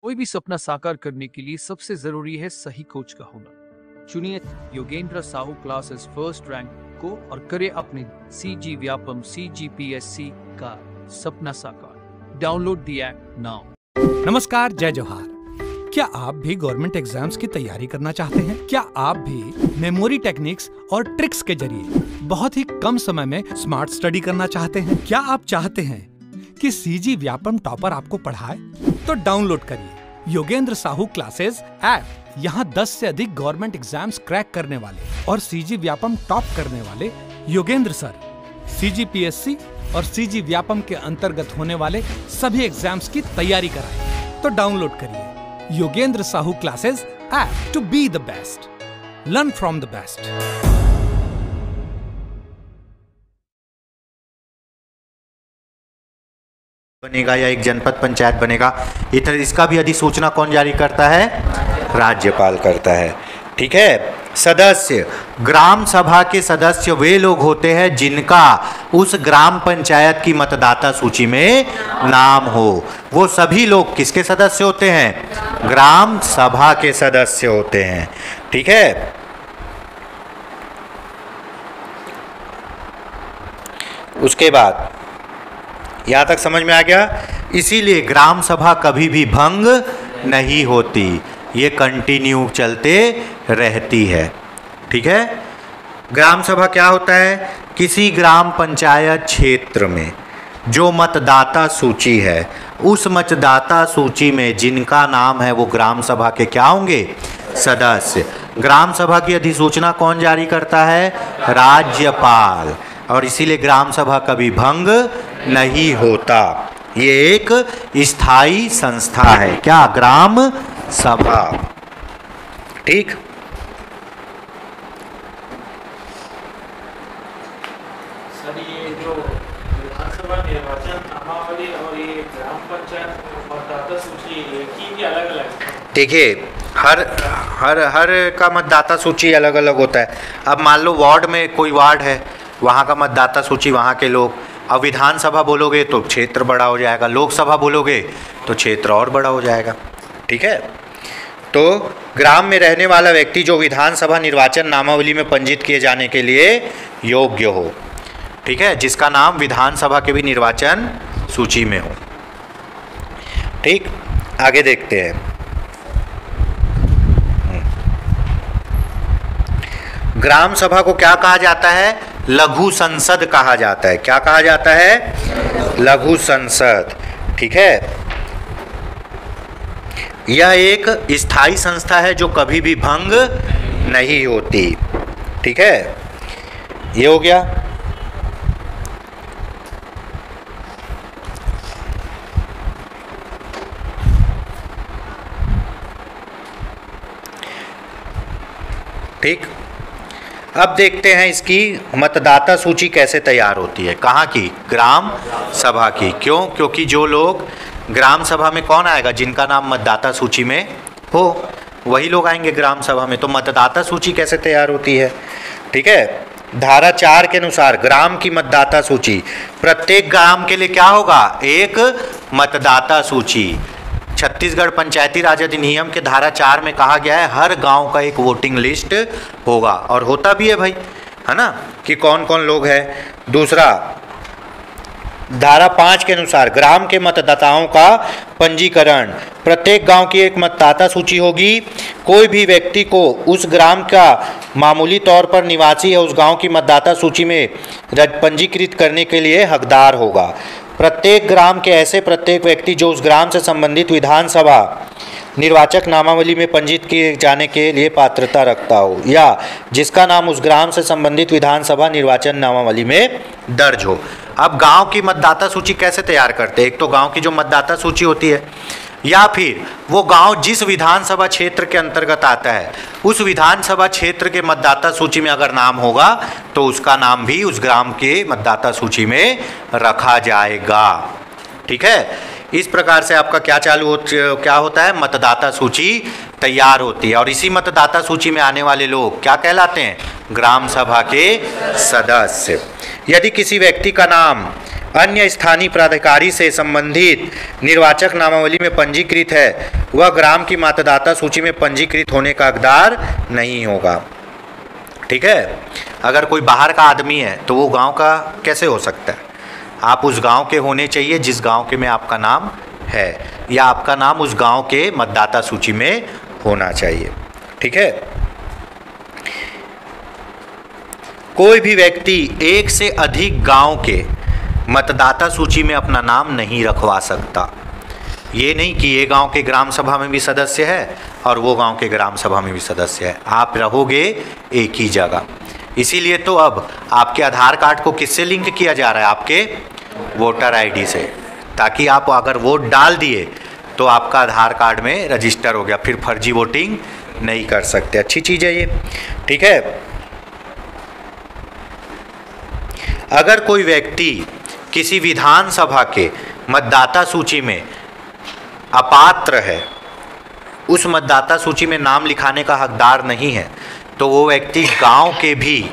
कोई भी सपना साकार करने के लिए सबसे जरूरी है सही कोच का होना। चुनिए Yogendra Sahu classes first rank को और करे अपने CG व्यापम CGPSC का सपना साकार। Download the app now. नमस्कार, जय जोहार। क्या आप भी गवर्नमेंट एग्जाम्स की तैयारी करना चाहते हैं? क्या आप भी मेमोरी टेक्निक्स और ट्रिक्स के जरिए बहुत ही कम समय में स्मार्ट स्टडी करना चाहते हैं? क्या आप चाहते हैं कि CG व्यापम टॉपर आपको पढ़ाए? तो डाउनलोड करिए योगेंद्र साहू क्लासेस ऐप। यहाँ 10 से अधिक गवर्नमेंट एग्जाम्स क्रैक करने वाले और CG व्यापम टॉप करने वाले योगेंद्र सर CGPSC और CG व्यापम के अंतर्गत होने वाले सभी एग्जाम्स की तैयारी कराएं। तो डाउनलोड करिए Yogendra Sahu classes app to be the best, learn from the best. बनेगा या एक जनपद पंचायत बनेगा, इसका भी अधिसूचना कौन जारी करता है? राज्यपाल करता है। ठीक है। सदस्य, ग्राम सभा के सदस्य वे लोग होते हैं जिनका उस ग्राम पंचायत की मतदाता सूची में नाम हो। वो सभी लोग किसके सदस्य होते हैं? ग्राम सभा के सदस्य होते हैं। ठीक है। उसके बाद यहां तक समझ में आ गया? इसीलिए ग्राम सभा कभी भी भंग नहीं होती, ये कंटिन्यू चलते रहती है। ठीक है। ग्राम सभा क्या होता है? किसी ग्राम पंचायत क्षेत्र में जो मतदाता सूची है, उस मतदाता सूची में जिनका नाम है वो ग्राम सभा के क्या होंगे? सदस्य। ग्राम सभा की अधिसूचना कौन जारी करता है? राज्यपाल। और इसीलिए ग्राम सभा कभी भंग नहीं होता, ये एक स्थायी संस्था है। क्या? ग्राम सभा। ठीक। सर, ये जो विधानसभा निर्वाचन नामावली और ये ग्राम पंचायत मतदाता सूची की अलग अलग? देखिए, हर का मतदाता सूची अलग अलग होता है। अब मान लो वार्ड में कोई वार्ड है, वहाँ का मतदाता सूची वहाँ के लोग। अब विधानसभा बोलोगे तो क्षेत्र बड़ा हो जाएगा, लोकसभा बोलोगे तो क्षेत्र और बड़ा हो जाएगा। ठीक है। तो ग्राम में रहने वाला व्यक्ति जो विधानसभा निर्वाचन नामावली में पंजीकृत किए जाने के लिए योग्य हो। ठीक है। जिसका नाम विधानसभा के भी निर्वाचन सूची में हो। ठीक। आगे देखते हैं। ग्राम सभा को क्या कहा जाता है? लघु संसद कहा जाता है। क्या कहा जाता है? लघु संसद। ठीक है। यह एक स्थायी संस्था है जो कभी भी भंग नहीं होती। ठीक है। ये हो गया। ठीक। अब देखते हैं इसकी मतदाता सूची कैसे तैयार होती है। कहाँ की? ग्राम सभा की। क्यों? क्योंकि जो लोग ग्राम सभा में कौन आएगा? जिनका नाम मतदाता सूची में हो, वही लोग आएंगे ग्राम सभा में। तो मतदाता सूची कैसे तैयार होती है? ठीक है। धारा 4 के अनुसार ग्राम की मतदाता सूची, प्रत्येक ग्राम के लिए क्या होगा? एक मतदाता सूची। छत्तीसगढ़ पंचायती राज अधिनियम के धारा 4 में कहा गया है हर गांव का एक वोटिंग लिस्ट होगा, और होता भी है भाई, है ना, कि कौन कौन लोग हैं। दूसरा, धारा 5 के अनुसार ग्राम के मतदाताओं का पंजीकरण, प्रत्येक गांव की एक मतदाता सूची होगी। कोई भी व्यक्ति को उस ग्राम का मामूली तौर पर निवासी या उस गांव की मतदाता सूची में पंजीकृत करने के लिए हकदार होगा। प्रत्येक ग्राम के ऐसे प्रत्येक व्यक्ति जो उस ग्राम से संबंधित विधानसभा निर्वाचक नामावली में पंजीकृत किए जाने के लिए पात्रता रखता हो, या जिसका नाम उस ग्राम से संबंधित विधानसभा निर्वाचन नामावली में दर्ज हो। अब गांव की मतदाता सूची कैसे तैयार करते हैं? एक तो गांव की जो मतदाता सूची होती है, या फिर वो गांव जिस विधानसभा क्षेत्र के अंतर्गत आता है, उस विधानसभा क्षेत्र के मतदाता सूची में अगर नाम होगा तो उसका नाम भी उस ग्राम के मतदाता सूची में रखा जाएगा। ठीक है। इस प्रकार से आपका क्या होता है? मतदाता सूची तैयार होती है। और इसी मतदाता सूची में आने वाले लोग क्या कहलाते हैं? ग्राम सभा के सदस्य। यदि किसी व्यक्ति का नाम अन्य स्थानीय प्राधिकारी से संबंधित निर्वाचक नामावली में पंजीकृत है, वह ग्राम की मतदाता सूची में पंजीकृत होने का हकदार नहीं होगा। ठीक है, अगर कोई बाहर का आदमी है तो वो गांव का कैसे हो सकता है? आप उस गांव के होने चाहिए जिस गांव के में आपका नाम है, या आपका नाम उस गांव के मतदाता सूची में होना चाहिए। ठीक है, कोई भी व्यक्ति एक से अधिक गांव के मतदाता सूची में अपना नाम नहीं रखवा सकता। ये नहीं कि ये गांव के ग्राम सभा में भी सदस्य है और वो गांव के ग्राम सभा में भी सदस्य है, आप रहोगे एक ही जगह। इसीलिए तो अब आपके आधार कार्ड को किससे लिंक किया जा रहा है? आपके वोटर आईडी से, ताकि आप अगर वोट डाल दिए तो आपका आधार कार्ड में रजिस्टर हो गया, फिर फर्जी वोटिंग नहीं कर सकते। अच्छी चीज़ है ये। ठीक है, अगर कोई व्यक्ति किसी विधानसभा के मतदाता सूची में अपात्र है, उस मतदाता सूची में नाम लिखाने का हकदार नहीं है, तो वो व्यक्ति गांव के भी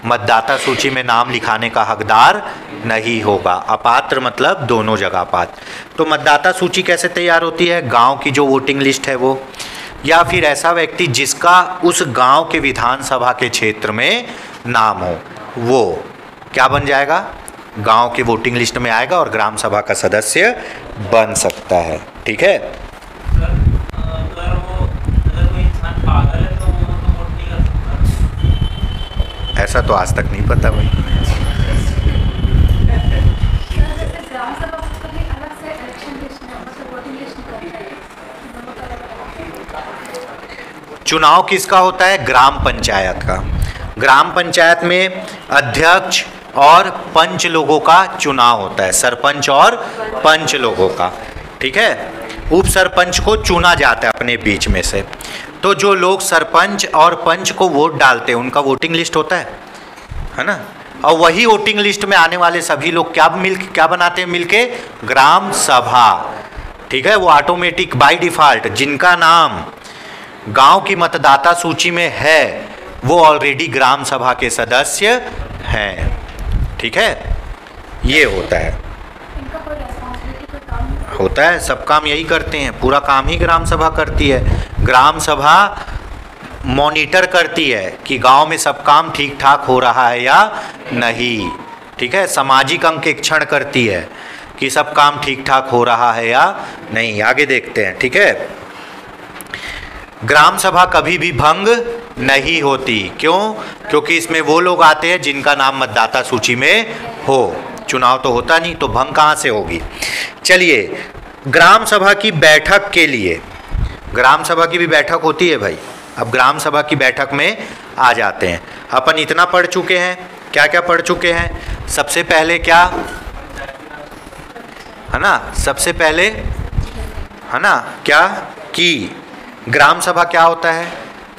मतदाता सूची में नाम लिखाने का हकदार नहीं होगा। अपात्र मतलब दोनों जगह अपात्र। तो मतदाता सूची कैसे तैयार होती है? गांव की जो वोटिंग लिस्ट है वो, या फिर ऐसा व्यक्ति जिसका उस गांव के विधानसभा के क्षेत्र में नाम हो, वो क्या बन जाएगा? गांव की वोटिंग लिस्ट में आएगा और ग्राम सभा का सदस्य बन सकता है। ठीक है, अगर कोई इंसान पागल है तो वो तो वोट नहीं कर सकता। ऐसा तो आज तक नहीं पता भाई। ग्राम सभा को भी अलग से इलेक्शन लिस्ट में, मतलब वोटिंग लिस्ट में चुनाव किसका होता है? ग्राम पंचायत का। ग्राम पंचायत में अध्यक्ष और पंच लोगों का चुनाव होता है, सरपंच और पंच लोगों का। ठीक है, उप सरपंच को चुना जाता है अपने बीच में से। तो जो लोग सरपंच और पंच को वोट डालते हैं उनका वोटिंग लिस्ट होता है ना, और वही वोटिंग लिस्ट में आने वाले सभी लोग क्या बनाते हैं मिलके? ग्राम सभा। ठीक है, वो ऑटोमेटिक बाय डिफ़ॉल्ट जिनका नाम गांव की मतदाता सूची में है वो ऑलरेडी ग्राम सभा के सदस्य हैं। ठीक है, ये होता है। इनका कोई रेस्पॉन्सिबिलिटी, कोई काम होता है, सब काम यही करते हैं, पूरा काम ही ग्राम सभा करती है। ग्राम सभा मॉनिटर करती है कि गांव में सब काम ठीक ठाक हो रहा है या नहीं। ठीक है, सामाजिक अंकेक्षण करती है कि सब काम ठीक ठाक हो रहा है या नहीं। आगे देखते हैं। ठीक है, ग्राम सभा कभी भी भंग नहीं होती। क्यों? क्योंकि इसमें वो लोग आते हैं जिनका नाम मतदाता सूची में हो। चुनाव तो होता नहीं, तो भंग कहाँ से होगी? चलिए, ग्राम सभा की बैठक के लिए, ग्राम सभा की भी बैठक होती है भाई। अब ग्राम सभा की बैठक में आ जाते हैं। अपन इतना पढ़ चुके हैं, क्या क्या पढ़ चुके हैं? सबसे पहले क्या है ना, सबसे पहले है ना क्या कि ग्राम सभा क्या होता है?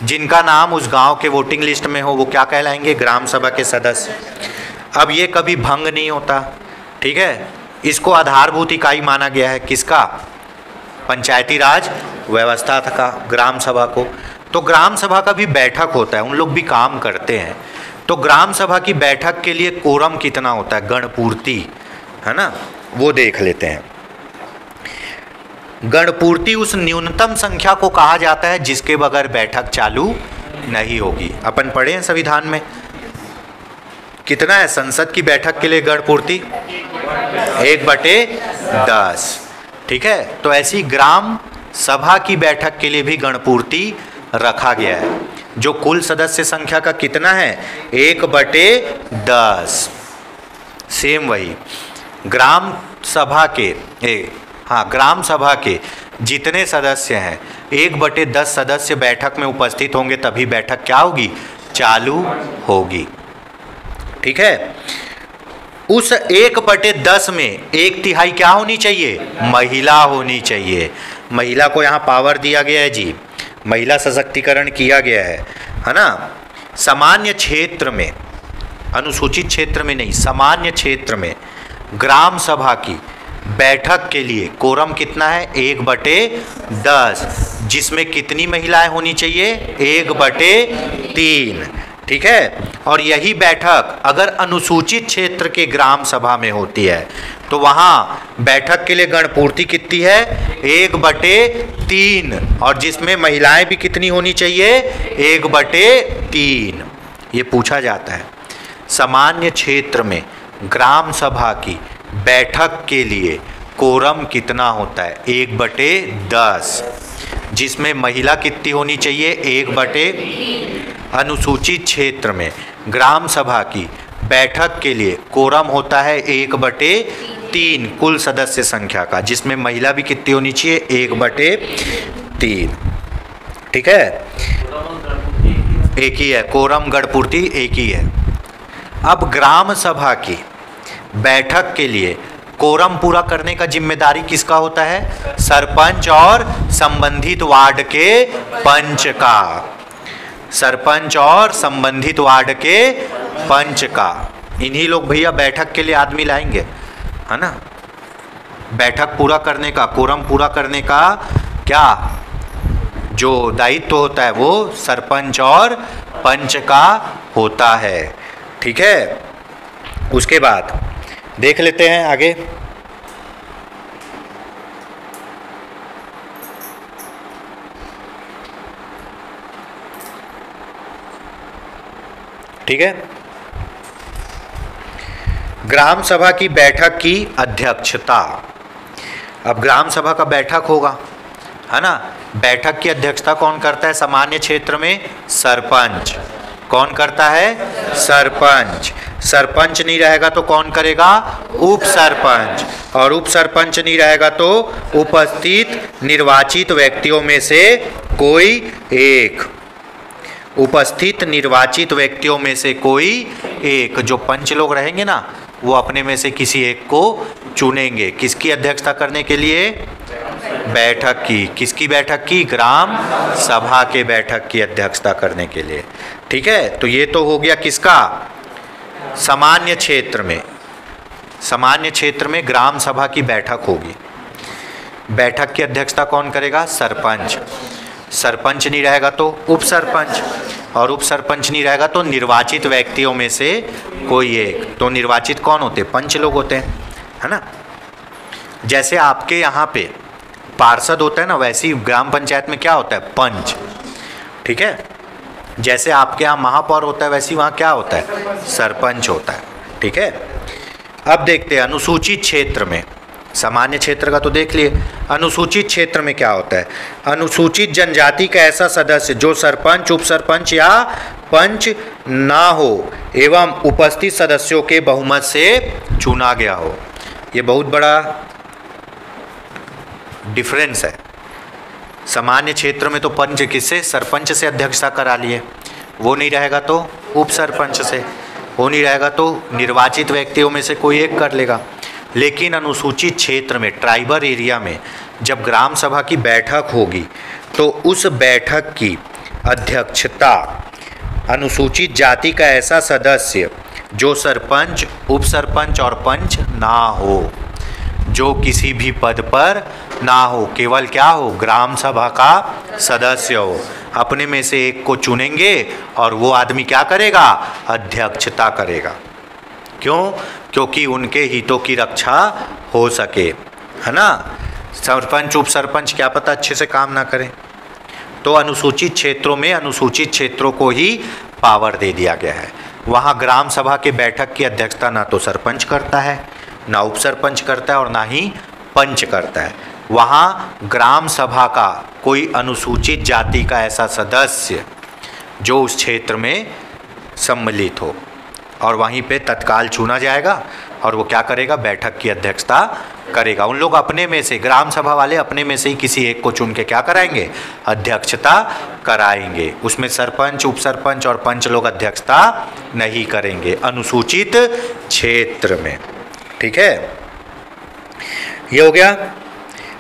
जिनका नाम उस गांव के वोटिंग लिस्ट में हो वो क्या कहलाएंगे? ग्राम सभा के सदस्य। अब ये कभी भंग नहीं होता। ठीक है, इसको आधारभूत इकाई माना गया है किसका? पंचायती राज व्यवस्था का, ग्राम सभा को। तो ग्राम सभा का भी बैठक होता है, उन लोग भी काम करते हैं। तो ग्राम सभा की बैठक के लिए कोरम कितना होता है? गणपूर्ति, है ना, वो देख लेते हैं। गणपूर्ति उस न्यूनतम संख्या को कहा जाता है जिसके बगैर बैठक चालू नहीं होगी। अपन पढ़े हैं संविधान में, कितना है संसद की बैठक के लिए गणपूर्ति? 1/10। ठीक है, तो ऐसी ग्राम सभा की बैठक के लिए भी गणपूर्ति रखा गया है, जो कुल सदस्य संख्या का कितना है? 1/10। सेम वही ग्राम सभा के ग्राम सभा के जितने सदस्य हैं 1/10 सदस्य बैठक में उपस्थित होंगे, तभी बैठक क्या होगी? चालू होगी। ठीक है, उस 1/10 में 1/3 क्या होनी चाहिए? महिला होनी चाहिए। महिला को यहाँ पावर दिया गया है जी, महिला सशक्तिकरण किया गया है ना। सामान्य क्षेत्र में, अनुसूचित क्षेत्र में नहीं, सामान्य क्षेत्र में ग्राम सभा की बैठक के लिए कोरम कितना है? 1/10, जिसमें कितनी महिलाएं होनी चाहिए? 1/3। ठीक है। और यही बैठक अगर अनुसूचित क्षेत्र के ग्राम सभा में होती है तो वहाँ बैठक के लिए गणपूर्ति कितनी है, 1/3, और जिसमें महिलाएं भी कितनी होनी चाहिए, 1/3। ये पूछा जाता है सामान्य क्षेत्र में ग्राम सभा की बैठक के लिए कोरम कितना होता है, 1/10, जिसमें महिला कितनी होनी चाहिए, 1/3। अनुसूचित क्षेत्र में ग्राम सभा की बैठक के लिए कोरम होता है 1/3 कुल सदस्य संख्या का, जिसमें महिला भी कितनी होनी चाहिए, 1/3। ठीक है, एक ही है, कोरम गणपूर्ति एक ही है। अब ग्राम सभा की बैठक के लिए कोरम पूरा करने का जिम्मेदारी किसका होता है, सरपंच और संबंधित वार्ड के पंच का, सरपंच और संबंधित वार्ड के पंच का। इन्हीं लोग भैया बैठक के लिए आदमी लाएंगे, है ना। बैठक पूरा करने का, कोरम पूरा करने का क्या जो दायित्व होता है वो सरपंच और पंच का होता है। ठीक है, उसके बाद देख लेते हैं आगे। ठीक है, ग्राम सभा की बैठक की अध्यक्षता। अब ग्राम सभा का बैठक होगा, है ना। बैठक की अध्यक्षता कौन करता है सामान्य क्षेत्र में, सरपंच। कौन करता है, सरपंच। सरपंच नहीं रहेगा तो कौन करेगा, उप सरपंच। और उप सरपंच नहीं रहेगा तो उपस्थित निर्वाचित व्यक्तियों में से कोई एक, उपस्थित निर्वाचित व्यक्तियों में से कोई एक। जो पंच लोग रहेंगे ना वो अपने में से किसी एक को चुनेंगे, किसकी अध्यक्षता करने के लिए, बैठक की। किसकी बैठक की, ग्राम सभा के बैठक की अध्यक्षता करने के लिए। ठीक है, तो ये तो हो गया किसका, सामान्य क्षेत्र में। सामान्य क्षेत्र में ग्राम सभा की बैठक होगी, बैठक की अध्यक्षता कौन करेगा, सरपंच। सरपंच नहीं रहेगा तो उप सरपंच, और उप सरपंच नहीं रहेगा तो निर्वाचित व्यक्तियों में से कोई एक। तो निर्वाचित कौन होते, पंच लोग होते हैं, है ना। जैसे आपके यहाँ पे पार्षद होता है ना, वैसे ही ग्राम पंचायत में क्या होता है, पंच। ठीक है, जैसे आपके यहाँ महापौर होता है वैसे ही वहाँ क्या होता है, सरपंच होता है। ठीक है, अब देखते हैं अनुसूचित क्षेत्र में। सामान्य क्षेत्र का तो देख लिए, अनुसूचित क्षेत्र में क्या होता है। अनुसूचित जनजाति का ऐसा सदस्य जो सरपंच, उप सरपंच या पंच ना हो एवं उपस्थित सदस्यों के बहुमत से चुना गया हो। ये बहुत बड़ा डिफरेंस है। सामान्य क्षेत्र में तो पंच किससे, सरपंच से अध्यक्षता करा लिए, वो नहीं रहेगा तो उप सरपंच से, वो नहीं रहेगा तो निर्वाचित व्यक्तियों में से कोई एक कर लेगा। लेकिन अनुसूचित क्षेत्र में, ट्राइबल एरिया में जब ग्राम सभा की बैठक होगी तो उस बैठक की अध्यक्षता अनुसूचित जाति का ऐसा सदस्य जो सरपंच, उप सरपंच और पंच ना हो, जो किसी भी पद पर ना हो, केवल क्या हो, ग्राम सभा का सदस्य हो। अपने में से एक को चुनेंगे और वो आदमी क्या करेगा, अध्यक्षता करेगा। क्यों, क्योंकि उनके हितों की रक्षा हो सके, है ना। सरपंच, उप सरपंच क्या पता अच्छे से काम ना करें। तो अनुसूचित क्षेत्रों में अनुसूचित क्षेत्रों को ही पावर दे दिया गया है। वहाँ ग्राम सभा के बैठक की अध्यक्षता ना तो सरपंच करता है, ना उप सरपंच करता है और ना ही पंच करता है। वहाँ ग्राम सभा का कोई अनुसूचित जाति का ऐसा सदस्य जो उस क्षेत्र में सम्मिलित हो, और वहीं पे तत्काल चुना जाएगा और वो क्या करेगा, बैठक की अध्यक्षता करेगा। उन लोग अपने में से, ग्राम सभा वाले अपने में से ही किसी एक को चुन के क्या कराएंगे, अध्यक्षता कराएंगे। उसमें सरपंच, उप सरपंच और पंच लोग अध्यक्षता नहीं करेंगे अनुसूचित क्षेत्र में। ठीक है, ये हो गया।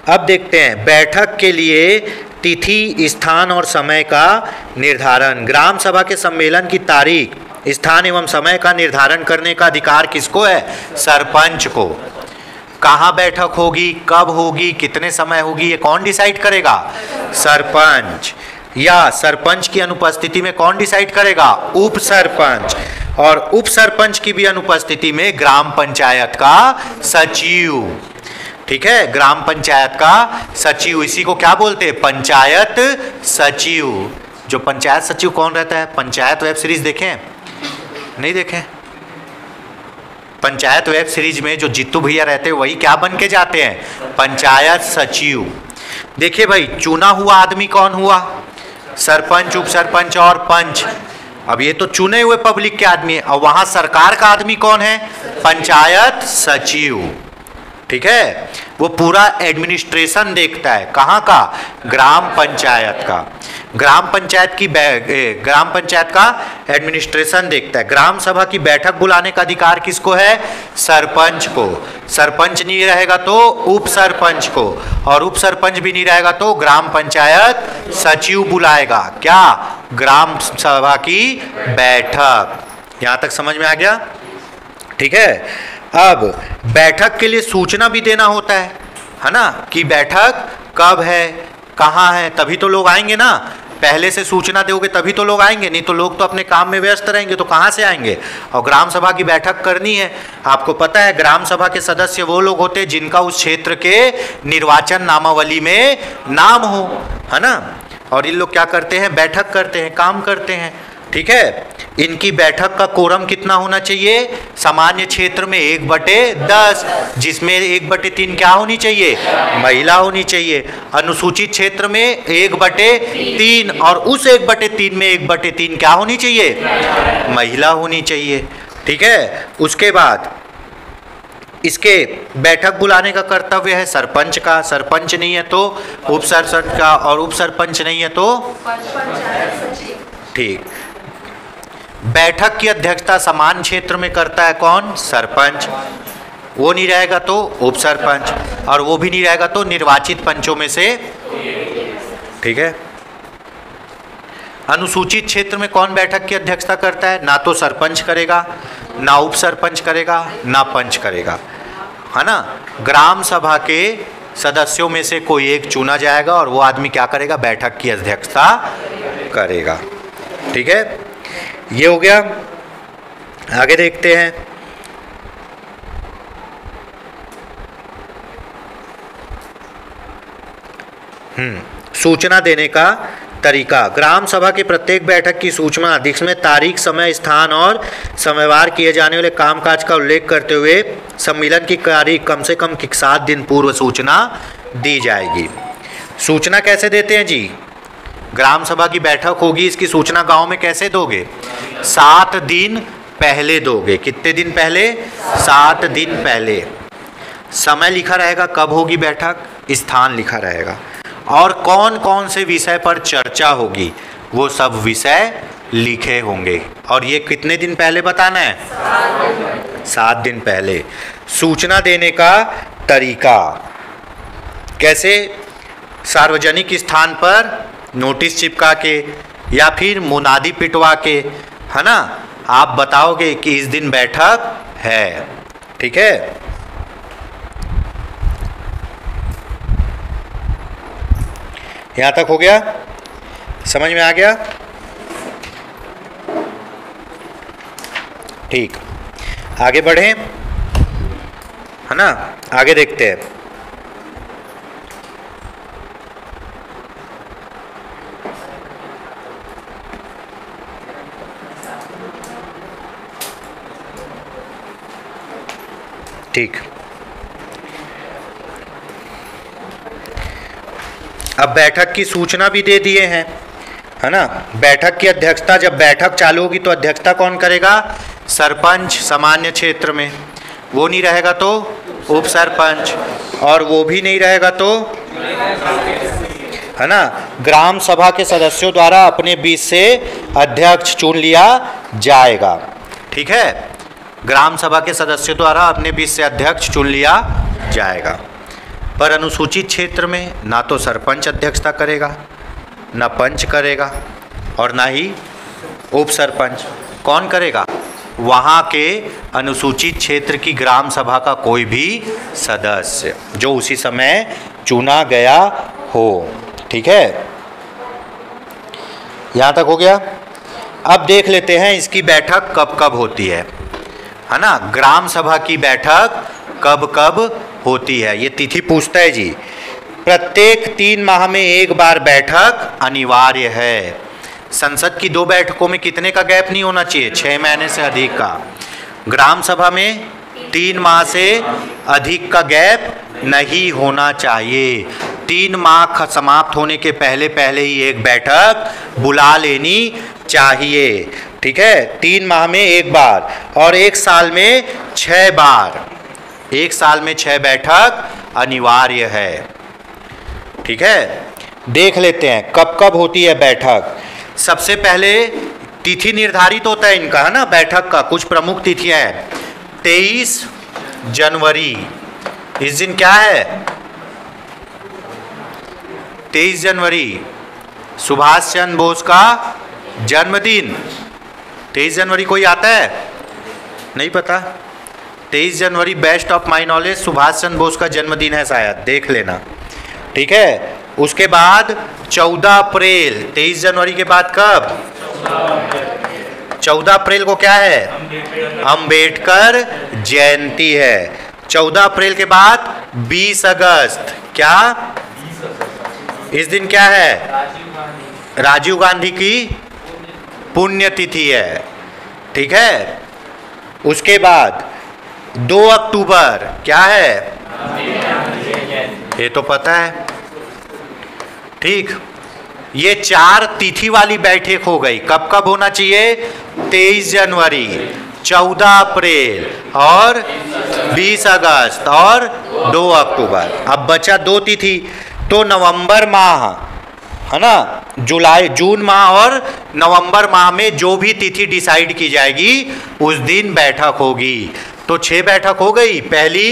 अब देखते हैं बैठक के लिए तिथि, स्थान और समय का निर्धारण। ग्राम सभा के सम्मेलन की तारीख, स्थान एवं समय का निर्धारण करने का अधिकार किसको है, सरपंच को। कहाँ बैठक होगी, कब होगी, कितने समय होगी, ये कौन डिसाइड करेगा, सरपंच। या सरपंच की अनुपस्थिति में कौन डिसाइड करेगा? उप सरपंच। और उप सरपंच की भी अनुपस्थिति में ग्राम पंचायत का सचिव। ठीक है, ग्राम पंचायत का सचिव, इसी को क्या बोलते हैं? पंचायत सचिव। जो पंचायत सचिव कौन रहता है? पंचायत वेब सीरीज देखें? नहीं देखें? पंचायत वेब सीरीज में जो जीतू भैया रहते हैं वही क्या बन के जाते हैं? पंचायत सचिव। देखिए भाई, चुना हुआ आदमी कौन हुआ? सरपंच, उप सरपंच और पंच। अब ये तो चुने हुए पब्लिक के आदमी है, और वहां सरकार का आदमी कौन है? पंचायत सचिव। ठीक है, वो पूरा एडमिनिस्ट्रेशन देखता है, कहाँ का? ग्राम पंचायत का। ग्राम पंचायत का एडमिनिस्ट्रेशन देखता है। ग्राम सभा की बैठक बुलाने का अधिकार किसको है? सरपंच को। सरपंच नहीं रहेगा तो उप सरपंच को, और उप सरपंच भी नहीं रहेगा तो ग्राम पंचायत सचिव बुलाएगा। क्या? ग्राम सभा की बैठक। यहां तक समझ में आ गया? ठीक है, अब बैठक के लिए सूचना भी देना होता है ना, कि बैठक कब है, कहाँ है, तभी तो लोग आएंगे ना। पहले से सूचना दोगे तभी तो लोग आएंगे, नहीं तो लोग तो अपने काम में व्यस्त रहेंगे, तो कहाँ से आएंगे? और ग्राम सभा की बैठक करनी है। आपको पता है, ग्राम सभा के सदस्य वो लोग होते हैं जिनका उस क्षेत्र के निर्वाचन नामावली में नाम हो, है ना। और इन लोग क्या करते हैं? बैठक करते हैं, काम करते हैं। ठीक है, इनकी बैठक का कोरम कितना होना चाहिए? सामान्य क्षेत्र में 1/10, जिसमें 1/3 क्या होनी चाहिए? महिला होनी चाहिए। अनुसूचित क्षेत्र में 1/3, और उस 1/3 में 1/3 क्या होनी चाहिए? महिला होनी चाहिए। ठीक है, उसके बाद इसके बैठक बुलाने का कर्तव्य है सरपंच का। सरपंच नहीं है तो उप सरपंच का, और उप सरपंच नहीं है तो ठीक। बैठक की अध्यक्षता समान क्षेत्र में करता है कौन? सरपंच। वो नहीं रहेगा तो उप सरपंच, और वो भी नहीं रहेगा तो निर्वाचित पंचों में से। ठीक है, अनुसूचित क्षेत्र में कौन बैठक की अध्यक्षता करता है? ना तो सरपंच करेगा, ना उप सरपंच करेगा, ना पंच करेगा, है ना। ग्राम सभा के सदस्यों में से कोई एक चुना जाएगा, और वो आदमी क्या करेगा? बैठक की अध्यक्षता करेगा। ठीक है, ये हो गया। आगे देखते हैं। सूचना देने का तरीका। ग्राम सभा की प्रत्येक बैठक की सूचना जिसमें तारीख, समय, स्थान और समयवार किए जाने वाले कामकाज का उल्लेख करते हुए सम्मेलन की तारीख कम से कम 7 दिन पूर्व सूचना दी जाएगी। सूचना कैसे देते हैं जी? ग्राम सभा की बैठक होगी, इसकी सूचना गांव में कैसे दोगे? 7 दिन पहले दोगे। कितने दिन पहले? 7 दिन पहले। समय लिखा रहेगा कब होगी बैठक, स्थान लिखा रहेगा, और कौन कौन से विषय पर चर्चा होगी वो सब विषय लिखे होंगे। और ये कितने दिन पहले बताना है? 7 दिन पहले। सूचना देने का तरीका कैसे? सार्वजनिक स्थान पर नोटिस चिपका के या फिर मुनादी पिटवा के, है ना, आप बताओगे कि इस दिन बैठक है। ठीक है, यहां तक हो गया? समझ में आ गया? ठीक, आगे बढ़े, है ना। आगे देखते हैं। ठीक, अब बैठक की सूचना भी दे दिए हैं, है ना। बैठक की अध्यक्षता, जब बैठक चालू होगी तो अध्यक्षता कौन करेगा? सरपंच। सामान्य क्षेत्र में वो नहीं रहेगा तो उप सरपंच, और वो भी नहीं रहेगा तो, है ना, ग्राम सभा के सदस्यों द्वारा अपने बीच से अध्यक्ष चुन लिया जाएगा। ठीक है, ग्राम सभा के सदस्यों द्वारा अपने बीच से अध्यक्ष चुन लिया जाएगा। पर अनुसूचित क्षेत्र में ना तो सरपंच अध्यक्षता करेगा, ना पंच करेगा, और ना ही उप सरपंच। कौन करेगा? वहाँ के अनुसूचित क्षेत्र की ग्राम सभा का कोई भी सदस्य जो उसी समय चुना गया हो। ठीक है, यहाँ तक हो गया। अब देख लेते हैं इसकी बैठक कब कब होती है ना। ग्राम सभा की बैठक कब कब होती है, ये तिथि पूछता है जी। प्रत्येक 3 माह में एक बार बैठक अनिवार्य है। संसद की 2 बैठकों में कितने का गैप नहीं होना चाहिए? 6 महीने से अधिक का। ग्राम सभा में 3 माह से अधिक का गैप नहीं होना चाहिए। 3 माह समाप्त होने के पहले पहले ही एक बैठक बुला लेनी चाहिए। ठीक है, 3 माह में एक बार और 1 साल में 6 बार। 1 साल में 6 बैठक अनिवार्य है। ठीक है, देख लेते हैं कब कब होती है बैठक। सबसे पहले तिथि निर्धारित होता है इनका, है ना, बैठक का। कुछ प्रमुख तिथियां हैं। 23 जनवरी, इस दिन क्या है? 23 जनवरी सुभाष चंद्र बोस का जन्मदिन। 23 जनवरी कोई आता है? नहीं पता? 23 जनवरी best of my knowledge Subhash Chandra Bose का जन्मदिन है शायद, देख लेना। ठीक है, उसके बाद 14 अप्रैल। 23 जनवरी के बाद कब? 14 अप्रैल को क्या है? अंबेडकर जयंती है। 14 अप्रैल के बाद 20 अगस्त। क्या इस दिन क्या है? राजीव गांधी की पुण्यतिथि है। ठीक है, उसके बाद 2 अक्टूबर क्या है? ये तो पता है। ठीक, ये 4 तिथि वाली बैठक हो गई। कब कब होना चाहिए? 23 जनवरी, 14 अप्रैल और 20 अगस्त और 2 अक्टूबर। अब बचा 2 तिथि। तो नवंबर माह, है ना, जुलाई जून माह और नवंबर माह में जो भी तिथि डिसाइड की जाएगी उस दिन बैठक होगी। तो 6 बैठक हो गई। पहली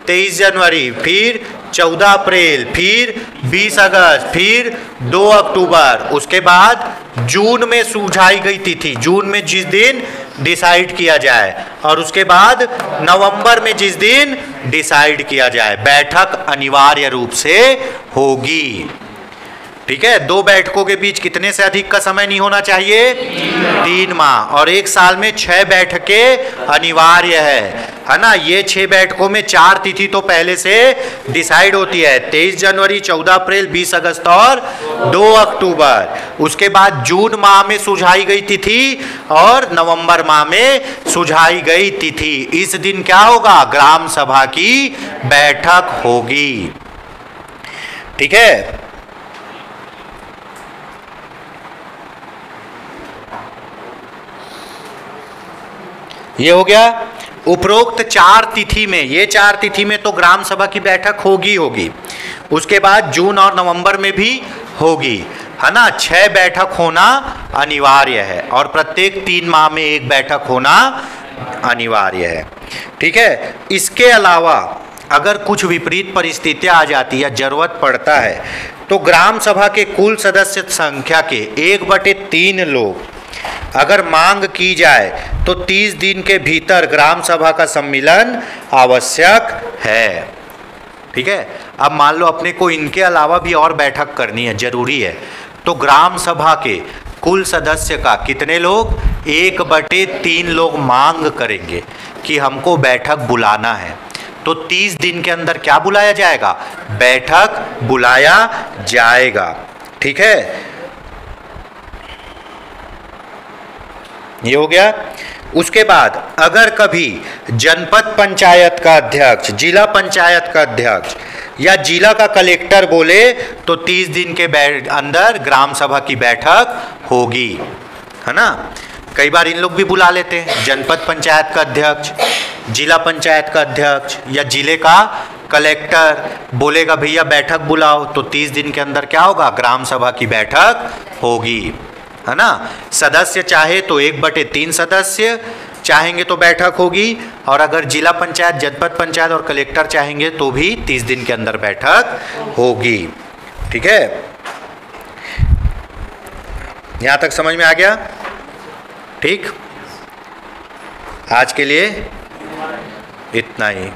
23 जनवरी, फिर 14 अप्रैल, फिर 20 अगस्त, फिर 2 अक्टूबर। उसके बाद जून में सुझाई गई तिथि, जून में जिस दिन डिसाइड किया जाए, और उसके बाद नवंबर में जिस दिन डिसाइड किया जाए। बैठक अनिवार्य रूप से होगी। ठीक है, 2 बैठकों के बीच कितने से अधिक का समय नहीं होना चाहिए? 3 माह। और 1 साल में 6 बैठकें अनिवार्य है ना। ये 6 बैठकों में 4 तिथि तो पहले से डिसाइड होती है, 23 जनवरी, 14 अप्रैल, 20 अगस्त और 2 अक्टूबर। उसके बाद जून माह में सुझाई गई तिथि और नवंबर माह में सुझाई गई तिथि। इस दिन क्या होगा? ग्राम सभा की बैठक होगी। ठीक है, ये हो गया। उपरोक्त 4 तिथि में, ये 4 तिथि में तो ग्राम सभा की बैठक होगी। उसके बाद जून और नवंबर में भी होगी, है ना। 6 बैठक होना अनिवार्य है और प्रत्येक 3 माह में एक बैठक होना अनिवार्य है। ठीक है, इसके अलावा अगर कुछ विपरीत परिस्थितियां आ जाती है, जरूरत पड़ता है, तो ग्राम सभा के कुल सदस्य संख्या के 1/3 लोग अगर मांग की जाए तो 30 दिन के भीतर ग्राम सभा का सम्मिलन आवश्यक है। ठीक है, अब मान लो अपने को इनके अलावा भी और बैठक करनी है, जरूरी है, तो ग्राम सभा के कुल सदस्य का कितने लोग? 1/3 लोग मांग करेंगे कि हमको बैठक बुलाना है। तो 30 दिन के अंदर क्या बुलाया जाएगा? बैठक बुलाया जाएगा। ठीक है, ये हो गया। उसके बाद अगर कभी जनपद पंचायत का अध्यक्ष, जिला पंचायत का अध्यक्ष या जिला का कलेक्टर बोले तो 30 दिन के अंदर ग्राम सभा की बैठक होगी, है ना। कई बार इन लोग भी बुला लेते हैं, जनपद पंचायत का अध्यक्ष, जिला पंचायत का अध्यक्ष या जिले का कलेक्टर बोलेगा भैया बैठक बुलाओ, तो 30 दिन के अंदर क्या होगा? ग्राम सभा की बैठक होगी, है ना। सदस्य चाहे तो 1/3 सदस्य चाहेंगे तो बैठक होगी, और अगर जिला पंचायत, जनपद पंचायत और कलेक्टर चाहेंगे तो भी 30 दिन के अंदर बैठक होगी। ठीक है, यहां तक समझ में आ गया? ठीक, आज के लिए इतना ही।